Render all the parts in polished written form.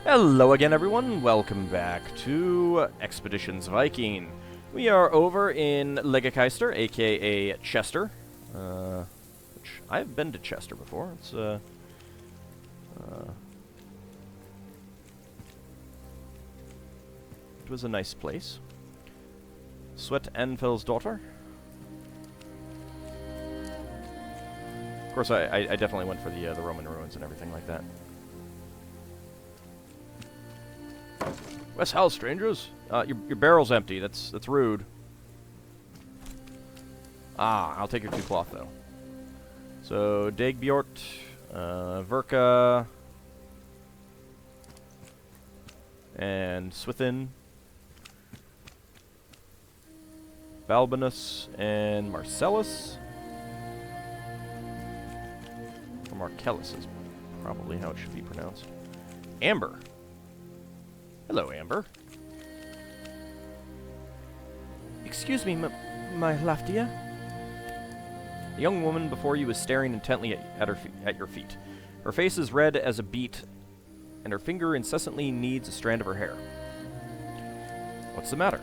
Hello again, everyone. Welcome back to Expeditions Viking. We are over in Leeker, aka Chester. Which I've been to Chester before. It's it was a nice place. Sweat Enfel's daughter. Of course, I definitely went for the Roman ruins and everything like that. West Hal, strangers. Your barrel's empty. That's rude. I'll take your 2 cloth though. So Dagbjort, Verka, and Swithin, Balbinus, and Marcellus. Or Marcellus is probably how it should be pronounced. Amber. Hello, Amber. Excuse me, my Laftia. The young woman before you is staring intently at your feet. Her face is red as a beet, and her finger incessantly kneads a strand of her hair. What's the matter?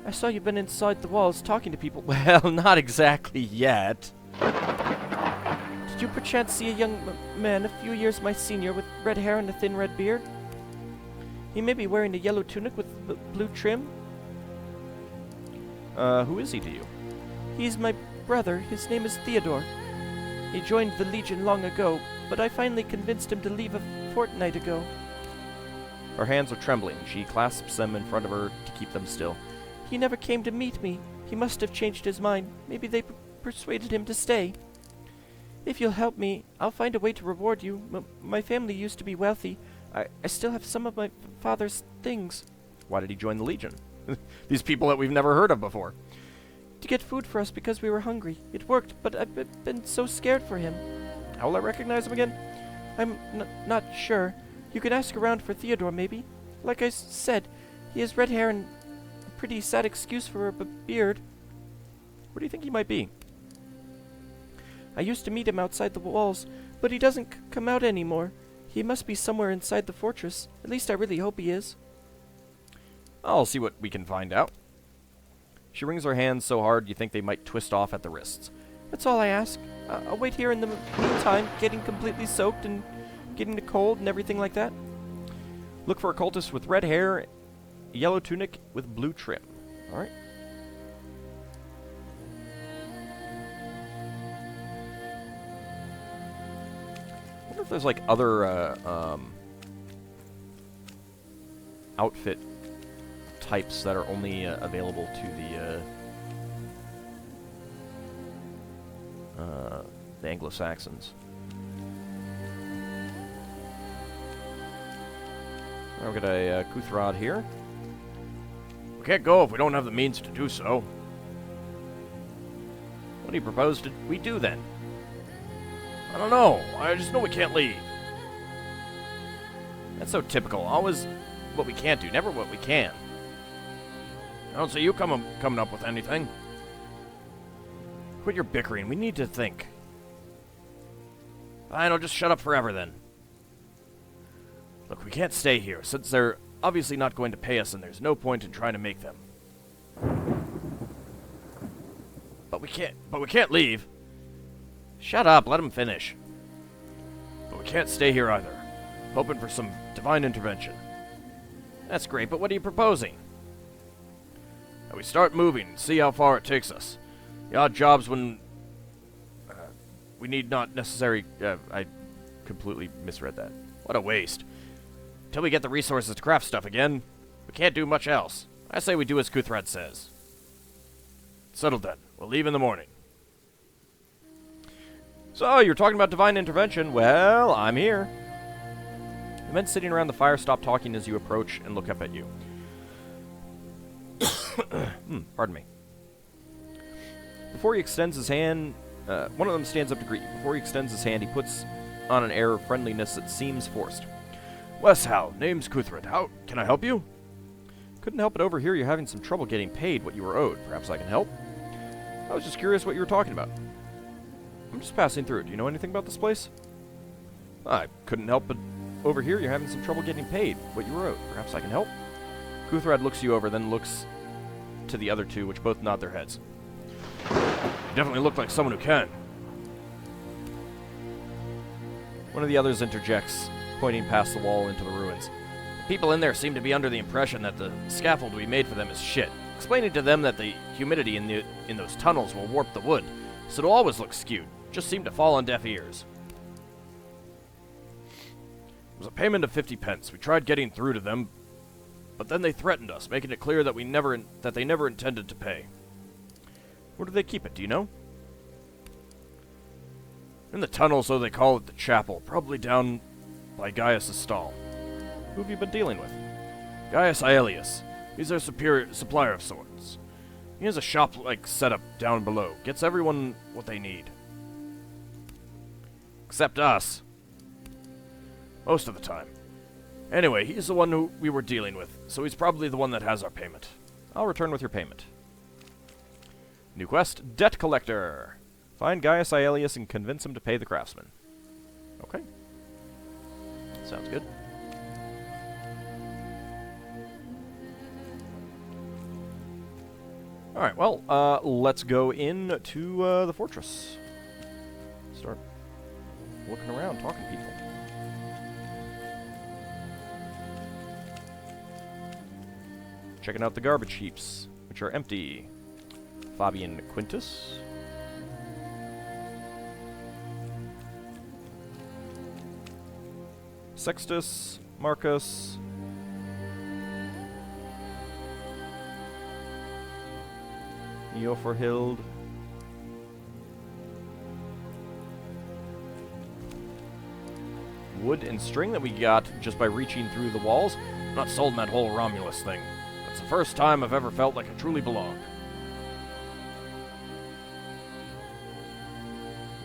I saw you've been inside the walls talking to people. Well, not exactly yet. Did you perchance see a young man a few years my senior with red hair and a thin red beard? He may be wearing a yellow tunic with blue trim. Who is he to you? He's my brother. His name is Theodore. He joined the Legion long ago, but I finally convinced him to leave a fortnight ago. Her hands are trembling. She clasps them in front of her to keep them still. He never came to meet me. He must have changed his mind. Maybe they persuaded him to stay. If you'll help me, I'll find a way to reward you. My family used to be wealthy. I still have some of my father's things. Why did he join the Legion? These people that we've never heard of before. To get food for us because we were hungry. It worked, but I've been so scared for him. How will I recognize him again? I'm not sure. You can ask around for Theodore, maybe. Like I said, he has red hair and a pretty sad excuse for a beard. Where do you think he might be? I used to meet him outside the walls, but he doesn't come out anymore. He must be somewhere inside the fortress. At least I really hope he is. I'll see what we can find out. She wrings her hands so hard you think they might twist off at the wrists. That's all I ask. I'll wait here in the meantime, getting completely soaked and getting the cold and everything like that. Look for a cultist with red hair, a yellow tunic with blue trim. Alright. I wonder if there's like other outfit types that are only available to the Anglo-Saxons. I've got a Kuthrad here. We can't go if we don't have the means to do so. What do you propose we do then? I don't know. I just know we can't leave. That's so typical. Always what we can't do, never what we can. I don't see you coming up with anything. Quit your bickering. We need to think. Fine, I'll just shut up forever then. Look, we can't stay here, since they're obviously not going to pay us and there's no point in trying to make them. But we can't leave. Shut up, let him finish. But we can't stay here either. Hoping for some divine intervention. That's great, but what are you proposing? That we start moving and see how far it takes us. The odd jobs when we need not necessary... I completely misread that. What a waste. Until we get the resources to craft stuff again, we can't do much else. I say we do as Kuthrad says. Settled then. We'll leave in the morning. So, you're talking about divine intervention. Well, I'm here. The men sitting around the fire stop talking as you approach and look up at you. Pardon me. Before he extends his hand, one of them stands up to greet you. Before he extends his hand, he puts on an air of friendliness that seems forced. Wes Hal, name's Kuthrad. How can I help you? Couldn't help but overhear you're having some trouble getting paid what you were owed. Perhaps I can help? I was just curious what you were talking about. I'm just passing through. Do you know anything about this place? I couldn't help but over here, you're having some trouble getting paid. What you wrote. Perhaps I can help? Kuthrad looks you over, then looks to the other two, which both nod their heads. You definitely look like someone who can. One of the others interjects, pointing past the wall into the ruins. People in there seem to be under the impression that the scaffold we made for them is shit. Explaining to them that the humidity in those tunnels will warp the wood, so it'll always look skewed. Just seemed to fall on deaf ears. It was a payment of 50 pence. We tried getting through to them, but then they threatened us, making it clear that they never intended to pay. Where do they keep it, do you know? In the tunnel, so they call it the chapel, probably down by Gaius' stall. Who have you been dealing with? Gaius Aelius. He's their supplier of sorts. He has a shop-like setup down below. Gets everyone what they need. Except us. Most of the time. Anyway, he's the one who we were dealing with, so he's probably the one that has our payment. I'll return with your payment. New quest, Debt Collector. Find Gaius Aelius and convince him to pay the craftsman. Okay. Sounds good. Alright, well, let's go into the fortress. Start looking around, talking to people. Checking out the garbage heaps, which are empty. Fabian Quintus. Sextus, Marcus. Neoforhild. Wood and string that we got just by reaching through the walls. I'm not sold on that whole Romulus thing. It's the first time I've ever felt like I truly belong.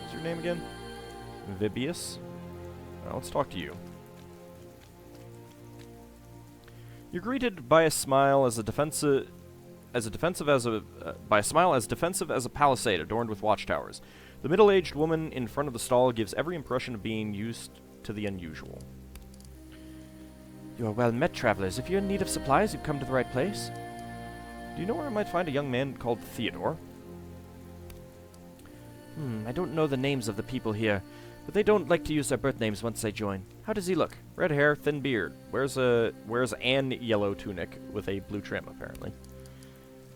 What's your name again? Vibius? Let's talk to you. You're greeted by a smile as defensive as a palisade adorned with watchtowers. The middle-aged woman in front of the stall gives every impression of being used to the unusual. You are well met, travelers. If you're in need of supplies, you've come to the right place. Do you know where I might find a young man called Theodore? I don't know the names of the people here, but they don't like to use their birth names once they join. How does he look? Red hair, thin beard. Wears an yellow tunic with a blue trim, apparently.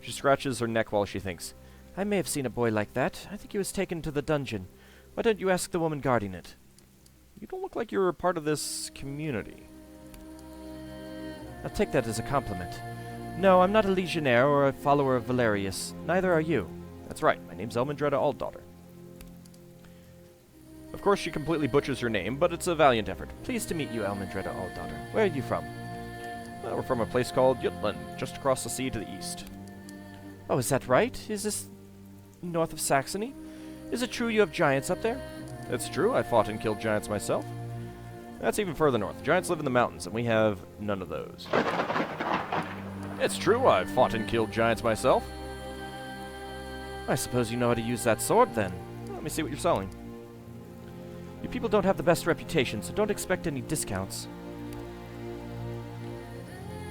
She scratches her neck while she thinks. I may have seen a boy like that. I think he was taken to the dungeon. Why don't you ask the woman guarding it? You don't look like you're a part of this community. I'll take that as a compliment. No, I'm not a legionnaire or a follower of Valerius. Neither are you. That's right. My name's Elmandretta AuldDaughter. Of course, she completely butchers her name, but it's a valiant effort. Pleased to meet you, Elmandretta AuldDaughter. Where are you from? Well, we're from a place called Jutland, just across the sea to the east. Oh, is that right? Is this north of Saxony? Is it true you have giants up there? It's true. I fought and killed giants myself. That's even further north. Giants live in the mountains, and we have none of those. It's true. I've fought and killed giants myself. I suppose you know how to use that sword, then. Let me see what you're selling. You people don't have the best reputation, so don't expect any discounts.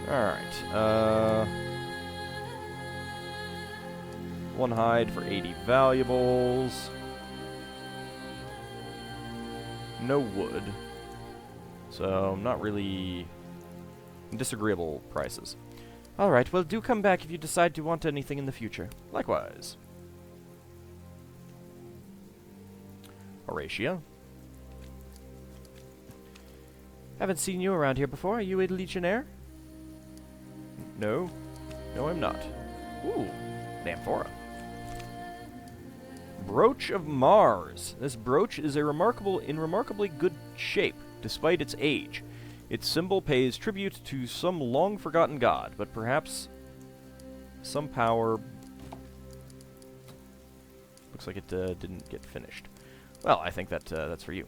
Alright, one hide for 80 valuables. No wood. So, not really disagreeable prices. Alright, well, do come back if you decide to want anything in the future. Likewise. Horatia. Haven't seen you around here before. Are you a legionnaire? No. No, I'm not. Ooh, an amphora. Brooch of Mars. This brooch is in remarkably good shape, despite its age. Its symbol pays tribute to some long-forgotten god, but perhaps some power... Looks like it didn't get finished. Well, I think that's for you.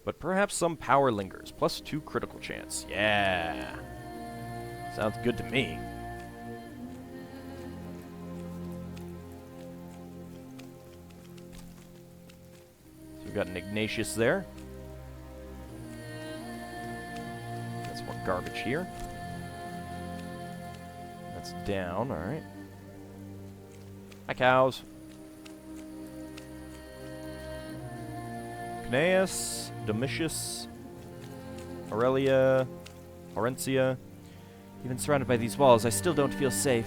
But perhaps some power lingers, plus 2 critical chance. Yeah! Sounds good to me. So we We've got an Ignatius there. Got some more garbage here. That's down, alright. Hi, cows. Cnaeus, Domitius, Aurelia, Aurencia. Even surrounded by these walls, I still don't feel safe.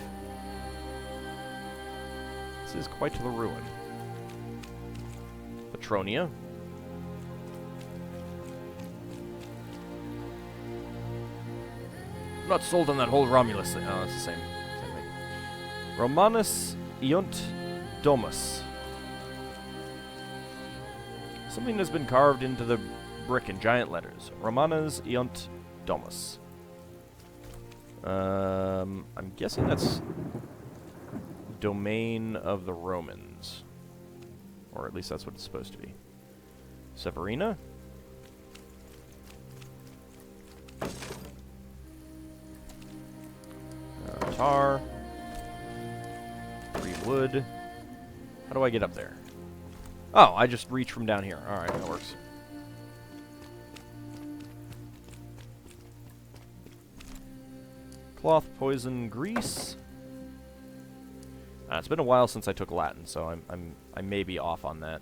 This is quite the ruin. Petronia. I'm not sold on that whole Romulus thing. Oh, it's the same thing. Romanus Iunt Domus. Something has been carved into the brick in giant letters. Romanus Iunt Domus. I'm guessing that's domain of the Romans. Or at least that's what it's supposed to be. Severina? Tar. 3 wood. How do I get up there? Oh, I just reach from down here. Alright, that works. Cloth, poison, grease. It's been a while since I took Latin, so I may be off on that.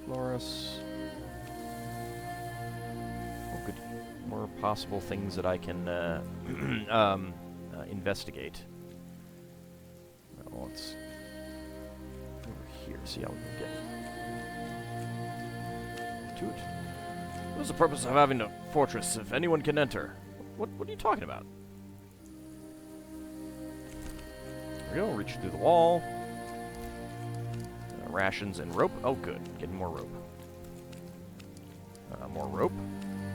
Florus. Oh, good. More possible things that I can investigate. Well, let's over here. See how we can get to it. What's the purpose of having a fortress if anyone can enter? What are you talking about? There we go, reach through the wall. Rations and rope. Oh, good. Getting more rope. More rope.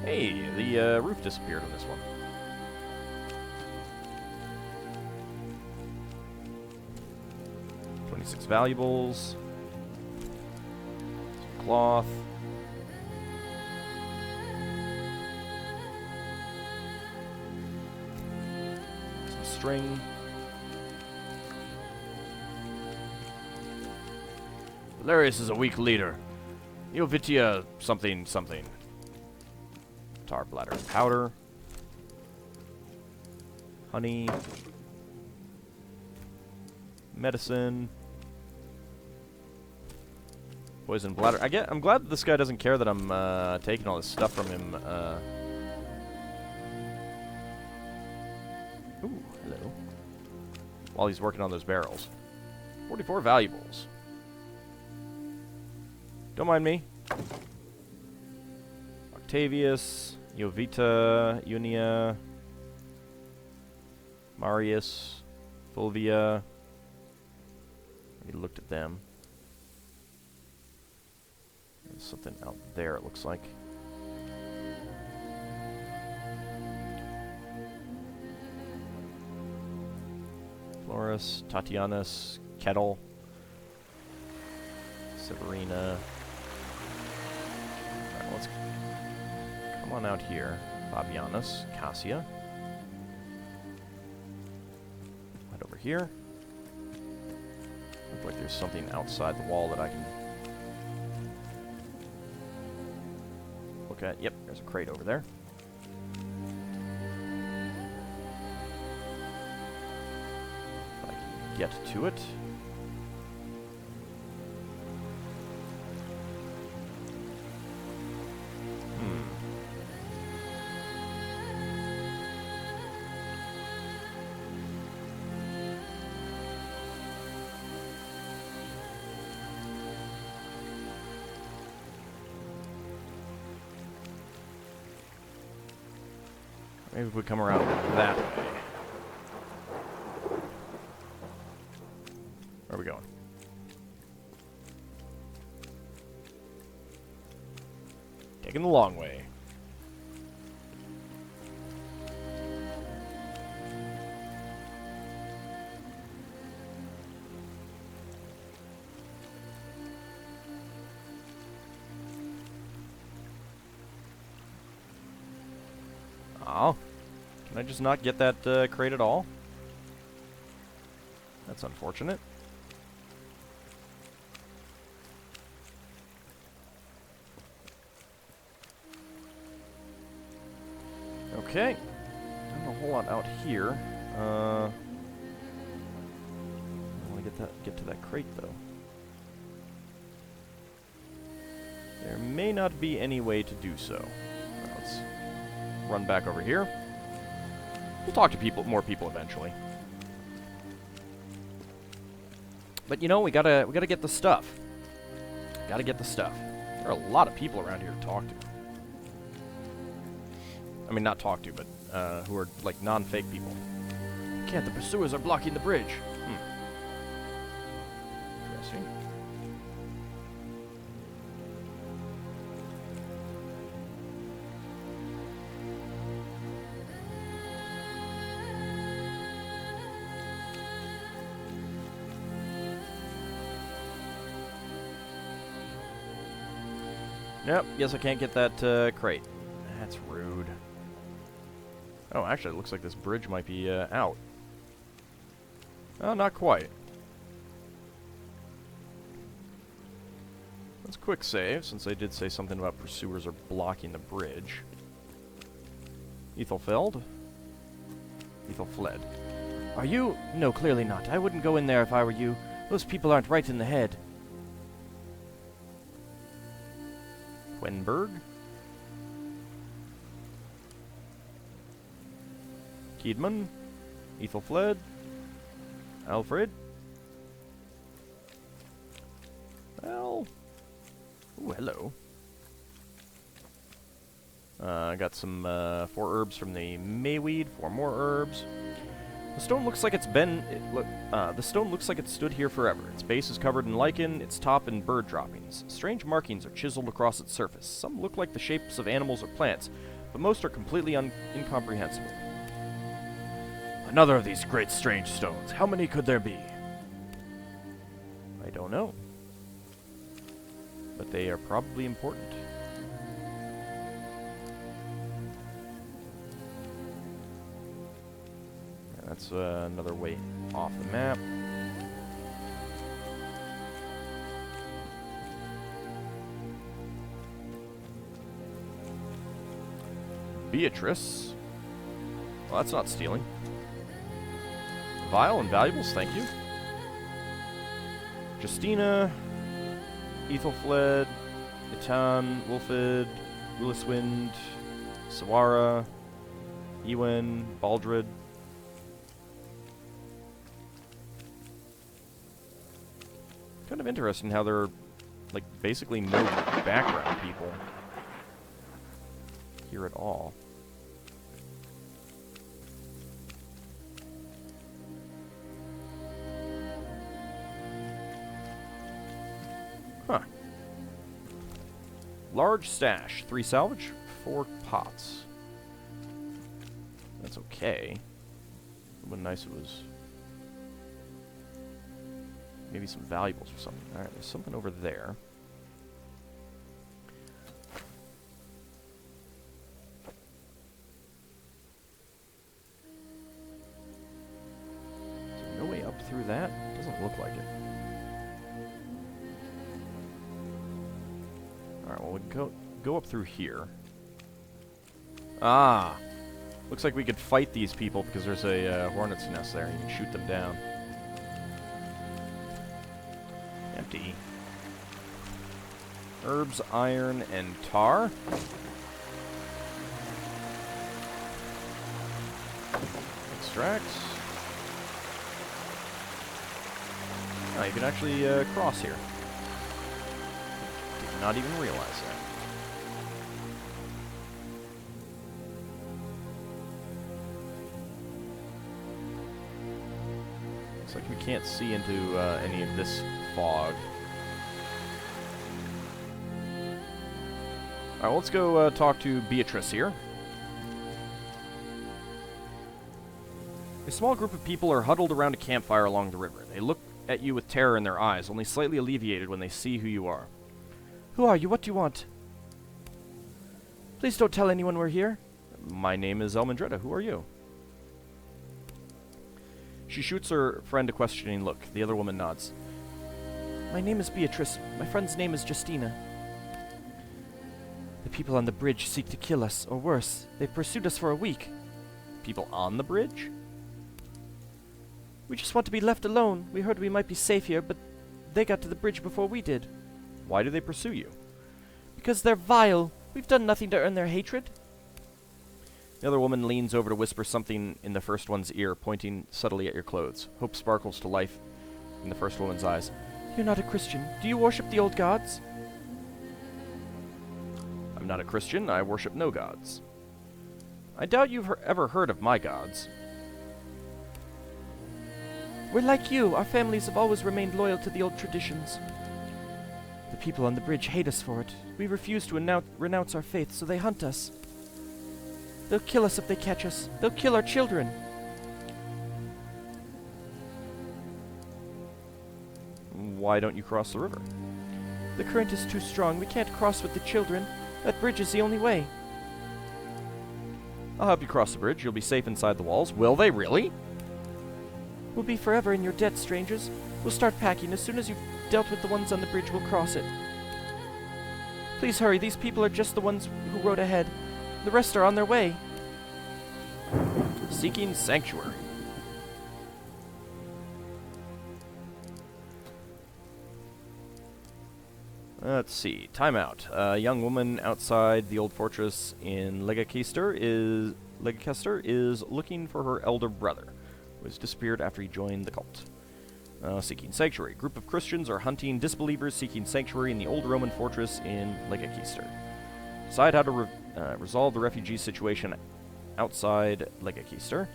Hey, the roof disappeared on this one. $26 valuables. Some cloth. String. Valerius is a weak leader. Iovitia something something. Tar bladder powder. Honey. Medicine. Poison bladder. I'm glad that this guy doesn't care that I'm taking all this stuff from him. Ooh, hello. While he's working on those barrels. 44 valuables. Don't mind me. Octavius, Jovita, Unia, Marius, Fulvia. We looked at them. There's something out there, it looks like. Florus, Tatianus, Kettle, Severina. Alright, let's come on out here. Fabianus, Cassia. Right over here. Looks like there's something outside the wall that I can look at. Yep, there's a crate over there. Get to it. Maybe if we come around that way. Where are we going? Taking the long way. Oh. Can I just not get that crate at all? That's unfortunate. Okay. Not a whole lot out here. I want to get to that crate though. There may not be any way to do so. Let's run back over here. We'll talk to more people eventually. But you know, we gotta get the stuff. Gotta get the stuff. There are a lot of people around here to talk to. I mean, not talk to, but who are like non-fake people. Can't, the pursuers are blocking the bridge. Interesting. Yep, guess I can't get that crate. That's rude. Oh, actually, it looks like this bridge might be out. Oh, not quite. Let's quick save, since I did say something about pursuers are blocking the bridge. Ethelfeld? Ethelfled. Are you? No, clearly not. I wouldn't go in there if I were you. Those people aren't right in the head. Quenberg? Keedman? Ethelfled? Alfred? Well... Ooh, hello. I got some 4 herbs from the Mayweed, 4 more herbs. The stone looks like it's been... the stone looks like it stood here forever. Its base is covered in lichen, its top in bird droppings. Strange markings are chiseled across its surface. Some look like the shapes of animals or plants, but most are completely incomprehensible. Another of these great strange stones. How many could there be? I don't know. But they are probably important. Yeah, that's another way off the map. Beatrice. Well, that's not stealing. Vial and valuables, thank you. Justina, Ethelfled, Itan, Wolfid, Williswind, Sawara, Ewen, Baldred. Kind of interesting how there are, like, basically no background people here at all. Huh. Large stash. 3 salvage, 4 pots. That's okay. It would have been nice if it was maybe some valuables or something. Alright, there's something over there. Is there no way up through that? Doesn't look like it. Alright, well, we can go up through here. Ah! Looks like we could fight these people because there's a hornet's nest there. You can shoot them down. Empty. Herbs, iron, and tar. Extracts. Oh, you can actually cross here. Did not even realize that. Looks like we can't see into any of this fog. Alright, well, let's go talk to Beatrice here. A small group of people are huddled around a campfire along the river. They look at you with terror in their eyes, only slightly alleviated when they see who you are. Who are you? What do you want? Please don't tell anyone we're here. My name is Elmandretta. Who are you? She shoots her friend a questioning look. The other woman nods. My name is Beatrice. My friend's name is Justina. The people on the bridge seek to kill us, or worse, they've pursued us for a week. People on the bridge? We just want to be left alone. We heard we might be safe here, but they got to the bridge before we did. Why do they pursue you? Because they're vile. We've done nothing to earn their hatred. The other woman leans over to whisper something in the first one's ear, pointing subtly at your clothes. Hope sparkles to life in the first woman's eyes. You're not a Christian. Do you worship the old gods? I'm not a Christian. I worship no gods. I doubt you've ever heard of my gods. We're like you. Our families have always remained loyal to the old traditions. The people on the bridge hate us for it. We refuse to renounce our faith, so they hunt us. They'll kill us if they catch us. They'll kill our children. Why don't you cross the river? The current is too strong. We can't cross with the children. That bridge is the only way. I'll help you cross the bridge. You'll be safe inside the walls. Will they really? We'll be forever in your debt, strangers. We'll start packing. As soon as you've dealt with the ones on the bridge, we'll cross it. Please hurry. These people are just the ones who rode ahead. The rest are on their way. Seeking sanctuary. Let's see. Timeout. A young woman outside the old fortress in Leicester is looking for her elder brother, who has disappeared after he joined the cult. Seeking sanctuary. Group of Christians are hunting disbelievers seeking sanctuary in the old Roman fortress in Leicester. Decide how to resolve the refugee situation outside Leicester.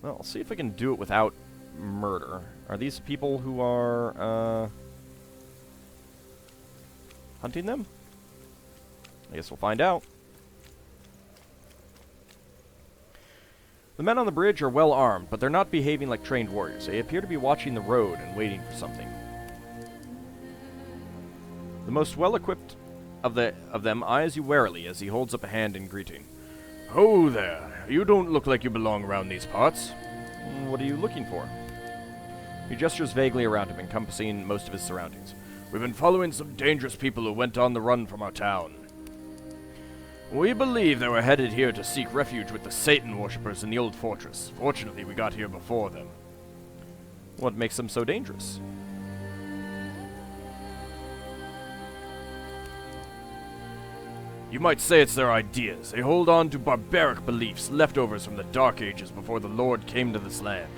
Well, I'll see if I can do it without murder. Are these people who are hunting them? I guess we'll find out. The men on the bridge are well armed, but they're not behaving like trained warriors. They appear to be watching the road and waiting for something. The most well-equipped of them eyes you warily as he holds up a hand in greeting. Ho there! You don't look like you belong around these parts. What are you looking for? He gestures vaguely around him, encompassing most of his surroundings. We've been following some dangerous people who went on the run from our town. We believe they were headed here to seek refuge with the Satan worshippers in the old fortress. Fortunately, we got here before them. What makes them so dangerous? You might say it's their ideas. They hold on to barbaric beliefs, leftovers from the Dark Ages before the Lord came to this land.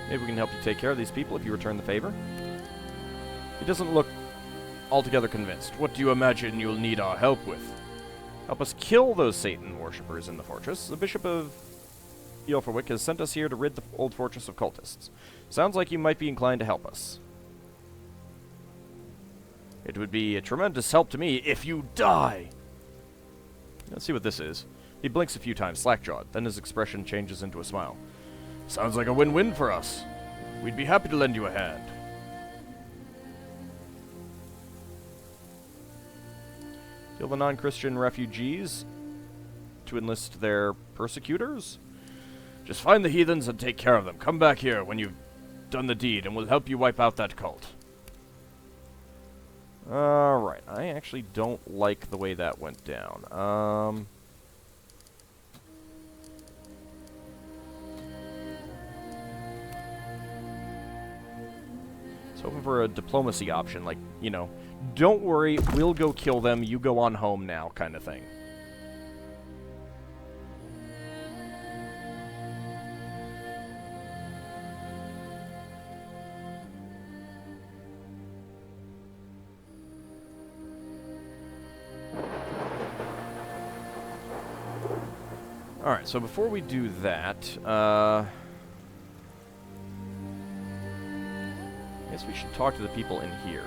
Maybe we can help you take care of these people if you return the favor. He doesn't look altogether convinced. What do you imagine you'll need our help with? Help us kill those Satan worshippers in the fortress. The Bishop of Ylferwick has sent us here to rid the old fortress of cultists. Sounds like you might be inclined to help us. It would be a tremendous help to me if you die! Let's see what this is. He blinks a few times, slack-jawed. Then his expression changes into a smile. Sounds like a win-win for us. We'd be happy to lend you a hand. Kill the non-Christian refugees to enlist their persecutors? Just find the heathens and take care of them. Come back here when you've done the deed, and we'll help you wipe out that cult. Alright, I actually don't like the way that went down. Hoping for a diplomacy option, like, you know, don't worry, we'll go kill them, you go on home now, kind of thing. Alright, so before we do that, I guess we should talk to the people in here.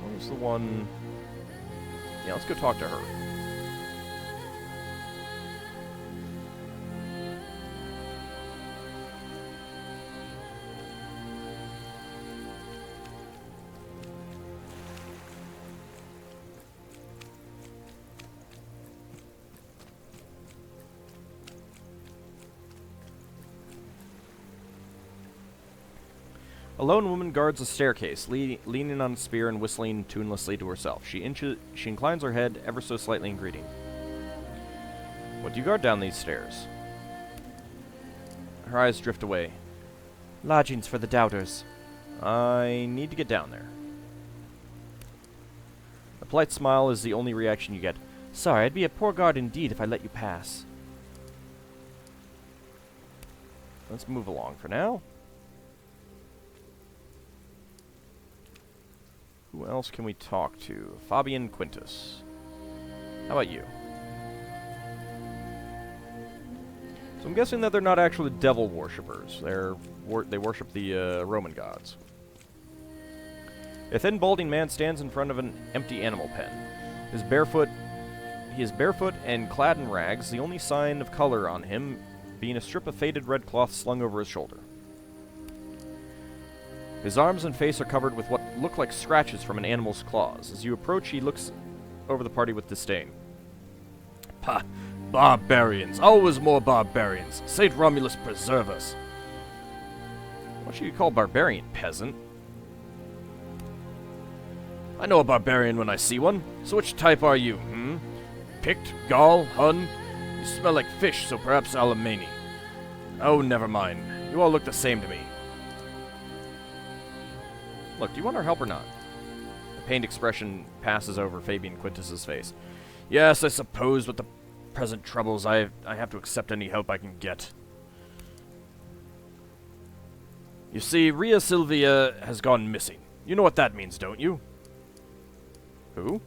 What was the one? Yeah, let's go talk to her. A lone woman guards a staircase, leaning on a spear and whistling tunelessly to herself. She inclines her head ever so slightly in greeting. What do you guard down these stairs? Her eyes drift away. Lodgings for the doubters. I need to get down there. A polite smile is the only reaction you get. Sorry, I'd be a poor guard indeed if I let you pass. Let's move along for now. Who else can we talk to? Fabian Quintus. How about you? So I'm guessing that they're not actually devil worshippers. They worship the Roman gods. A thin, balding man stands in front of an empty animal pen. He is barefoot and clad in rags, the only sign of color on him being a strip of faded red cloth slung over his shoulder. His arms and face are covered with what look like scratches from an animal's claws. As you approach, he looks over the party with disdain. Pah! Barbarians! Always more barbarians! St. Romulus preserve us! What should you call barbarian, peasant? I know a barbarian when I see one. So which type are you, Pict, Gaul, Hun? You smell like fish, so perhaps Alemanni. Oh, never mind. You all look the same to me. Look, do you want our help or not? A pained expression passes over Fabian Quintus's face. Yes, I suppose with the present troubles I have to accept any help I can get. You see, Rhea Silvia has gone missing. You know what that means, don't you? Who?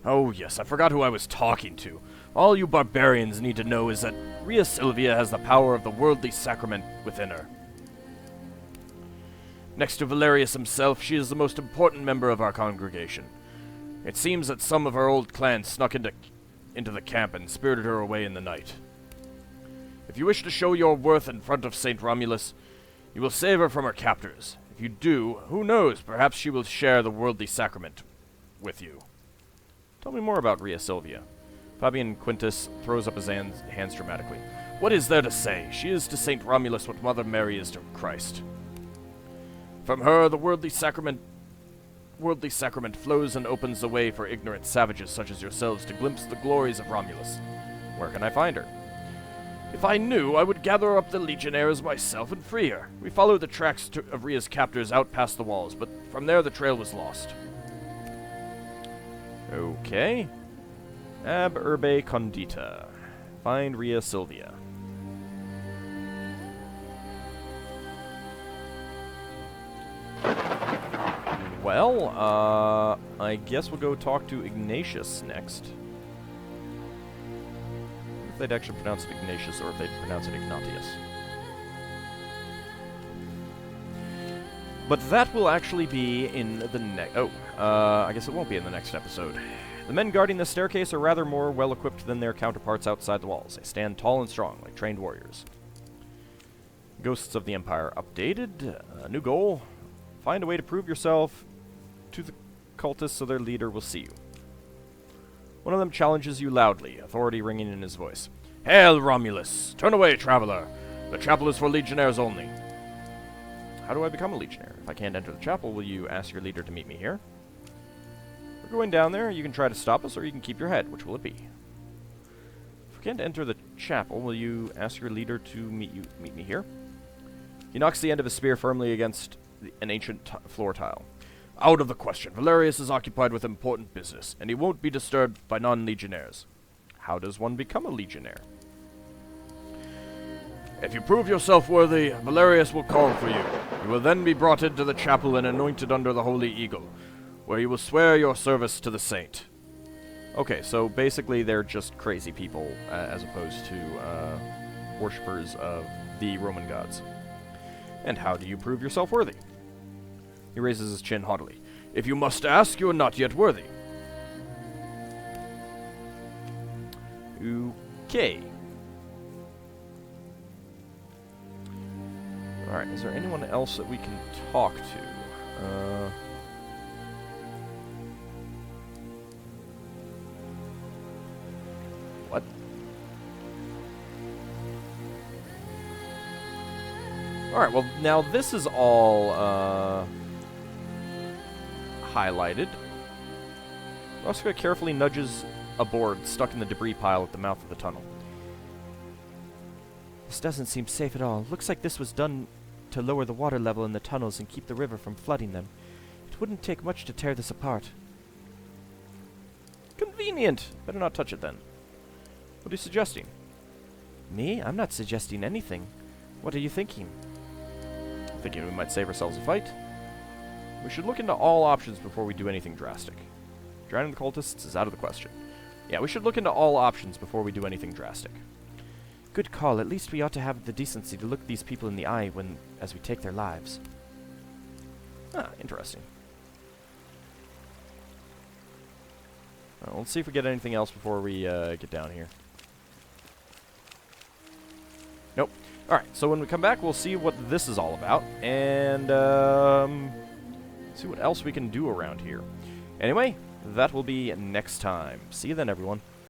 Oh, yes, I forgot who I was talking to. All you barbarians need to know is that Rhea Silvia has the power of the worldly sacrament within her. Next to Valerius himself, she is the most important member of our congregation. It seems that some of our old clan snuck into the camp and spirited her away in the night. If you wish to show your worth in front of St. Romulus, you will save her from her captors. If you do, who knows, perhaps she will share the worldly sacrament with you. Tell me more about Rhea Silvia. Fabian Quintus throws up his hands dramatically. What is there to say? She is to St. Romulus what Mother Mary is to Christ. From her, the worldly sacrament flows and opens the way for ignorant savages such as yourselves to glimpse the glories of Romulus. Where can I find her? If I knew, I would gather up the legionnaires myself and free her. We followed the tracks of Rhea's captors out past the walls, but from there the trail was lost. Okay. Ab urbe condita. Find Rhea Silvia. Well, I guess we'll go talk to Ignatius next. If they'd actually pronounce it Ignatius or if they'd pronounce it Ignatius. But that will actually be in the next... I guess it won't be in the next episode. The men guarding the staircase are rather more well-equipped than their counterparts outside the walls. They stand tall and strong, like trained warriors. Ghosts of the Empire updated. New goal. Find a way to prove yourself to the cultists so their leader will see you. One of them challenges you loudly, authority ringing in his voice. Hail, Romulus! Turn away, traveler! The chapel is for legionnaires only. How do I become a legionnaire? If I can't enter the chapel, will you ask your leader to meet me here? We're going down there. You can try to stop us, or you can keep your head. Which will it be? If we can't enter the chapel, will you ask your leader to meet me here? He knocks the end of his spear firmly against an ancient floor tile. Out of the question. Valerius is occupied with important business, and he won't be disturbed by non-legionnaires. How does one become a legionnaire? If you prove yourself worthy, Valerius will call for you. You will then be brought into the chapel and anointed under the Holy Eagle, where you will swear your service to the saint. Okay, so basically they're just crazy people, as opposed to worshippers of the Roman gods. And how do you prove yourself worthy? He raises his chin haughtily. If you must ask, you are not yet worthy. Okay. Alright, is there anyone else that we can talk to? What? Alright, well, now this is all highlighted. Roscoe carefully nudges a board stuck in the debris pile at the mouth of the tunnel. This doesn't seem safe at all. Looks like this was done to lower the water level in the tunnels and keep the river from flooding them. It wouldn't take much to tear this apart. Convenient! Better not touch it then. What are you suggesting? Me? I'm not suggesting anything. What are you thinking? Thinking we might save ourselves a fight. We should look into all options before we do anything drastic. Drowning the cultists is out of the question. Yeah, we should look into all options before we do anything drastic. Good call. At least we ought to have the decency to look these people in the eye as we take their lives. Ah, interesting. Let's see if we get anything else before we get down here. Nope. Alright, so when we come back, we'll see what this is all about, and see what else we can do around here. Anyway, that will be next time. See you then, everyone.